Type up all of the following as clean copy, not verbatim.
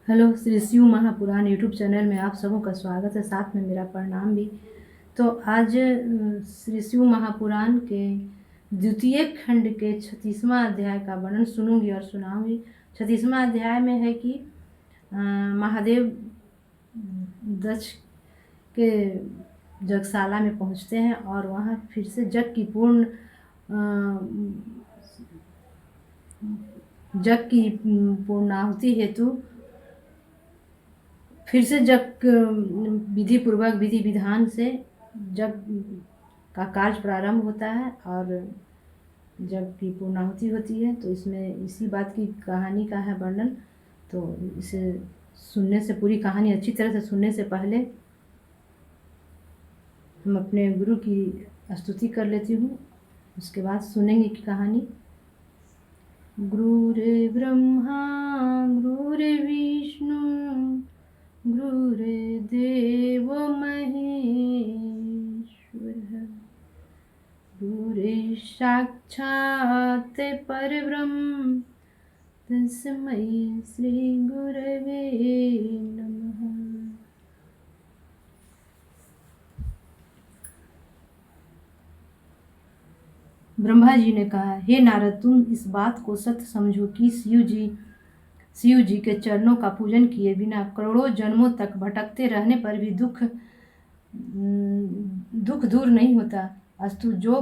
Hello, Shri Shiv Mahapuran YouTube channel में आप सबों का स्वागत है, साथ में मेरा प्रणाम भी। तो आज श्री शिव महापुराण के द्वितीय खंड के 36वां अध्याय का वर्णन सुनूंगी और सुनाऊंगी। 36वां अध्याय में है कि महादेव दक्ष के यज्ञशाला में पहुंचते हैं और वहां फिर से यज्ञ की पूर्णाहुति हेतु फिर से यज्ञ विधि पूर्वक विधि विधान से यज्ञ का कार्य प्रारंभ होता है और यज्ञ की पूर्णाहुति होती है। तो इसमें इसी बात की कहानी का है वर्णन। तो इसे सुनने से, पूरी कहानी अच्छी तरह से सुनने से पहले हम अपने गुरु की स्तुति कर लेती हूँ, उसके बाद सुनेंगे की कहानी। गुरुर्ब्रह्मा गुरुर्विष्णु गुरुर्देव महेश्वरः गुरुर्साक्षात् परब्रह्म तस्मै श्री गुरवे नमः। ब्रह्मा जी ने कहा, हे नारद, तुम इस बात को सत्य समझो कि शिव जी के चरणों का पूजन किए बिना करोड़ों जन्मों तक भटकते रहने पर भी दुख दूर नहीं होता। अस्तु जो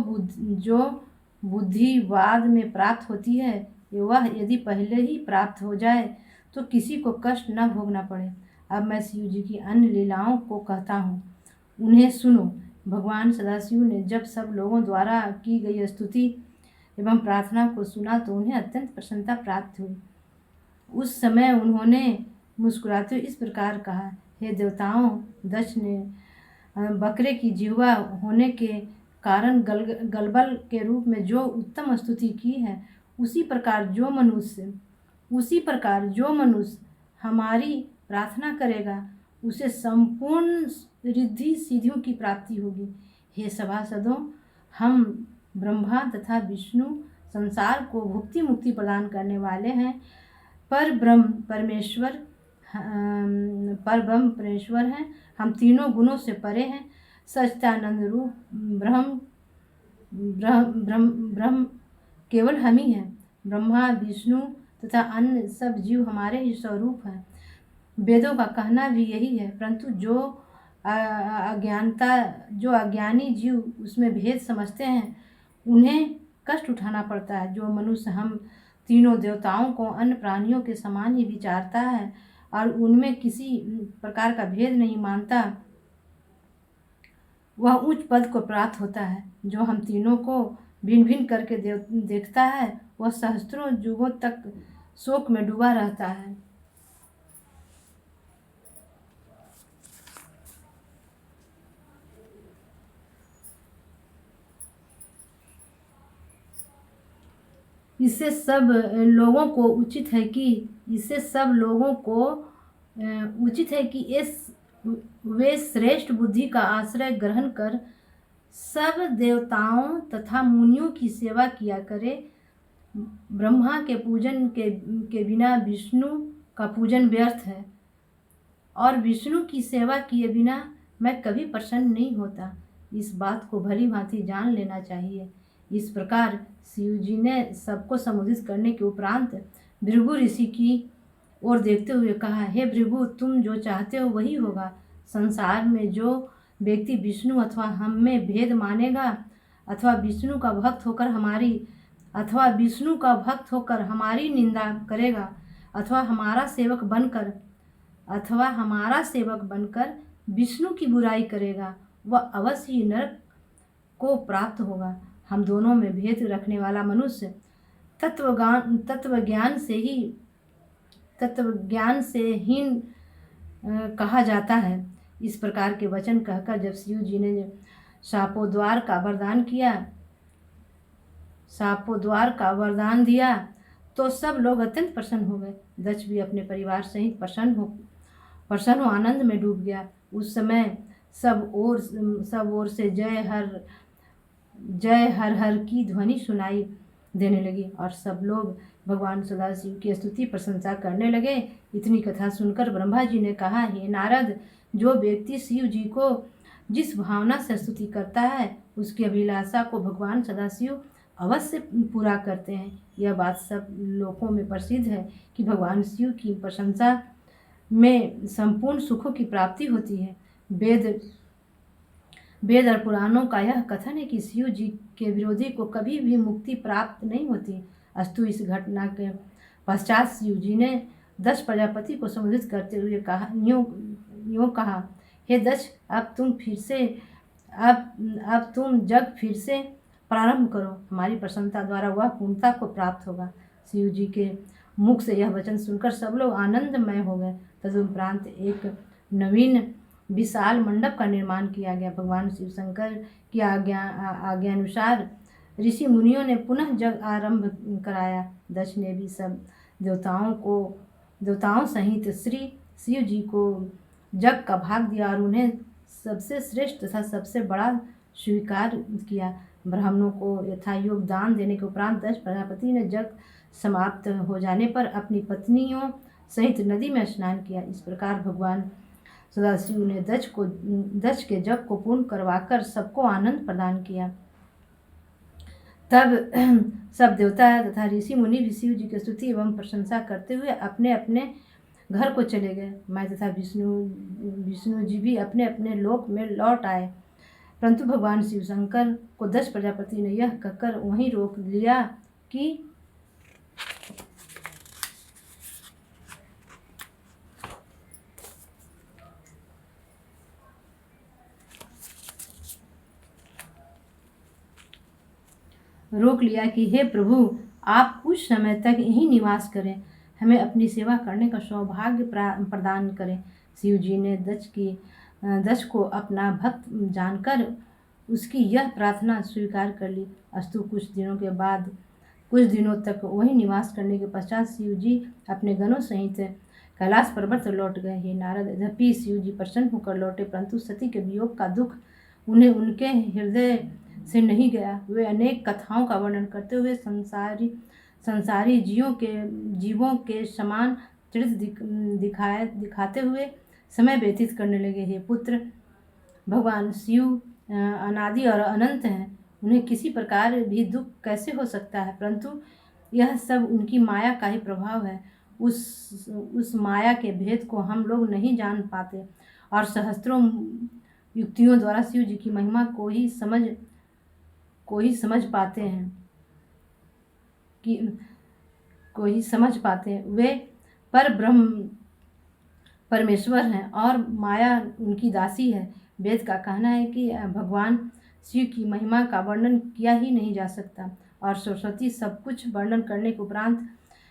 बुद्धिवाद में प्राप्त होती है, वह यदि पहले ही प्राप्त हो जाए तो किसी को कष्ट न भोगना पड़े। अब मैं शिव जी की अन्य लीलाओं को कहता हूँ, उन्हें सुनो। भगवान सदाशिव ने जब सब लोगों द्वारा की गई स्तुति एवं प्रार्थना को सुना तो उन्हें अत्यंत प्रसन्नता प्राप्त हुई। उस समय उन्होंने मुस्कुराते इस प्रकार कहा, हे देवताओं, दक्ष ने बकरे की जिह्वा होने के कारण गलबल के रूप में जो उत्तम स्तुति की है, उसी प्रकार जो मनुष्य हमारी प्रार्थना करेगा उसे संपूर्ण रिद्धि सिद्धियों की प्राप्ति होगी। हे सभासदों, हम ब्रह्मा तथा विष्णु संसार को भुक्ति मुक्ति प्रदान करने वाले हैं। पर ब्रह्म परमेश्वर हैं। हम तीनों गुणों से परे हैं। सच्चिदानंद रूप ब्रह्म केवल हम ही हैं। ब्रह्मा, विष्णु तथा अन्य सब जीव हमारे ही स्वरूप हैं। वेदों का कहना भी यही है, परंतु जो अज्ञानी जीव उसमें भेद समझते हैं, उन्हें कष्ट उठाना पड़ता है। जो मनुष्य हम तीनों देवताओं को अन्य प्राणियों के समान ही विचारता है और उनमें किसी प्रकार का भेद नहीं मानता, वह उच्च पद को प्राप्त होता है। जो हम तीनों को भिन्न भिन्न करके देखता है, वह सहस्त्रों युगों तक शोक में डूबा रहता है। इससे सब लोगों को उचित है कि वे श्रेष्ठ बुद्धि का आश्रय ग्रहण कर सब देवताओं तथा मुनियों की सेवा किया करे। ब्रह्मा के पूजन के बिना विष्णु का पूजन व्यर्थ है और विष्णु की सेवा किए बिना मैं कभी प्रसन्न नहीं होता। इस बात को भली भांति जान लेना चाहिए। इस प्रकार शिव जी ने सबको संबोधित करने के उपरांत भृगु ऋषि की ओर देखते हुए कहा, हे भृगु, तुम जो चाहते हो वही होगा। संसार में जो व्यक्ति विष्णु अथवा हम में भेद मानेगा अथवा विष्णु का भक्त होकर हमारी निंदा करेगा अथवा हमारा सेवक बनकर विष्णु की बुराई करेगा, वह अवश्य ही नरक को प्राप्त होगा। हम दोनों में भेद रखने वाला मनुष्य तत्वज्ञान से हीन कहा जाता है। इस प्रकार के वचन कहकर जब शिव जी ने शापोद्वार का वरदान दिया तो सब लोग अत्यंत प्रसन्न हो गए। दक्ष भी अपने परिवार सहित प्रसन्न हो आनंद में डूब गया। उस समय सब ओर से जय हर हर की ध्वनि सुनाई देने लगी और सब लोग भगवान सदाशिव की स्तुति प्रशंसा करने लगे। इतनी कथा सुनकर ब्रह्मा जी ने कहा, हे नारद, जो व्यक्ति शिव जी को जिस भावना से स्तुति करता है उसकी अभिलाषा को भगवान सदाशिव अवश्य पूरा करते हैं। यह बात सब लोगों में प्रसिद्ध है कि भगवान शिव की प्रशंसा में संपूर्ण सुखों की प्राप्ति होती है। वेद और पुराणों का यह कथन है कि शिव जी के विरोधी को कभी भी मुक्ति प्राप्त नहीं होती। अस्तु इस घटना के पश्चात शिव जी ने दक्ष प्रजापति को संबोधित करते हुए कहा, यूँ कहा, हे दक्ष, अब तुम जग फिर से प्रारंभ करो। हमारी प्रसन्नता द्वारा वह पूर्णता को प्राप्त होगा। शिव जी के मुख से यह वचन सुनकर सब लोग आनंदमय हो गए। तदुपरांत एक नवीन विशाल मंडप का निर्माण किया गया। भगवान शिव शंकर की आज्ञानुसार ऋषि मुनियों ने पुनः जग आरंभ कराया। दक्ष ने भी सब देवताओं सहित श्री शिव जी को जग का भाग दिया और उन्हें सबसे श्रेष्ठ तथा सबसे बड़ा स्वीकार किया। ब्राह्मणों को यथायोग्य दान देने के उपरांत दक्ष प्रजापति ने जग समाप्त हो जाने पर अपनी पत्नियों सहित नदी में स्नान किया। इस प्रकार भगवान सदाशिव ने दक्ष के जग को पूर्ण करवाकर सबको आनंद प्रदान किया। तब सब देवता तथा ऋषि मुनि भी शिव जी की स्तुति एवं प्रशंसा करते हुए अपने अपने घर को चले गए। मैं तथा विष्णु जी भी अपने अपने लोक में लौट आए। परंतु भगवान शिव शंकर को दक्ष प्रजापति ने यह कहकर वहीं रोक लिया कि हे प्रभु, आप कुछ समय तक यहीं निवास करें, हमें अपनी सेवा करने का सौभाग्य प्रदान करें। शिव जी ने दक्ष को अपना भक्त जानकर उसकी यह प्रार्थना स्वीकार कर ली। अस्तु कुछ दिनों तक वहीं निवास करने के पश्चात शिव जी अपने गणों सहित कैलाश पर्वत लौट गए। हे नारद, यद्यपि शिव जी प्रसन्न होकर लौटे, परंतु सती के वियोग का दुख उन्हें उनके हृदय से नहीं गया। वे अनेक कथाओं का वर्णन करते हुए संसारी जीवों के समान चरित्र दिखाते हुए समय व्यतीत करने लगे। हे पुत्र, भगवान शिव अनादि और अनंत हैं, उन्हें किसी प्रकार भी दुख कैसे हो सकता है, परंतु यह सब उनकी माया का ही प्रभाव है। उस माया के भेद को हम लोग नहीं जान पाते और सहस्त्रों युक्तियों द्वारा शिव जी की महिमा को ही समझ पाते हैं। वे परब्रह्म परमेश्वर हैं और माया उनकी दासी है। वेद का कहना है कि भगवान शिव की महिमा का वर्णन किया ही नहीं जा सकता और सरस्वती सब कुछ वर्णन करने के उपरांत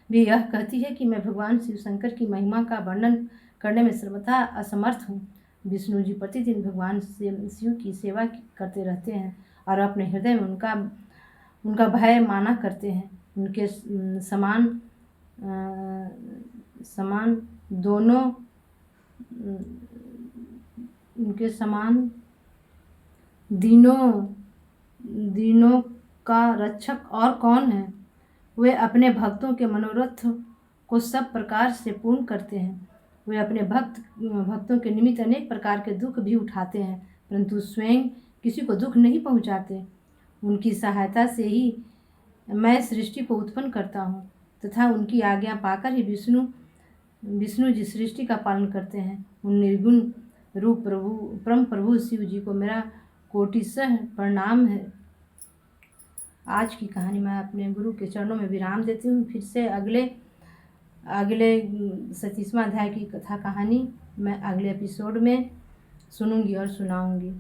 भी यह कहती है कि मैं भगवान शिव शंकर की महिमा का वर्णन करने में सर्वथा असमर्थ हूँ। विष्णु जी प्रतिदिन भगवान शिव की सेवा करते रहते हैं और अपने हृदय में उनका भय माना करते हैं। उनके समान दीनों का रक्षक और कौन है। वे अपने भक्तों के मनोरथ को सब प्रकार से पूर्ण करते हैं। वे अपने भक्तों के निमित्त अनेक प्रकार के दुख भी उठाते हैं, परंतु स्वयं किसी को दुख नहीं पहुंचाते। उनकी सहायता से ही मैं सृष्टि को उत्पन्न करता हूँ तथा उनकी आज्ञा पाकर ही विष्णु जी सृष्टि का पालन करते हैं। उन निर्गुण रूप परम प्रभु शिव जी को मेरा कोटिशः प्रणाम है। आज की कहानी मैं अपने गुरु के चरणों में विराम देती हूँ। फिर से अगले 37वां अध्याय की कथा कहानी मैं अगले एपिसोड में सुनूंगी और सुनाऊंगी।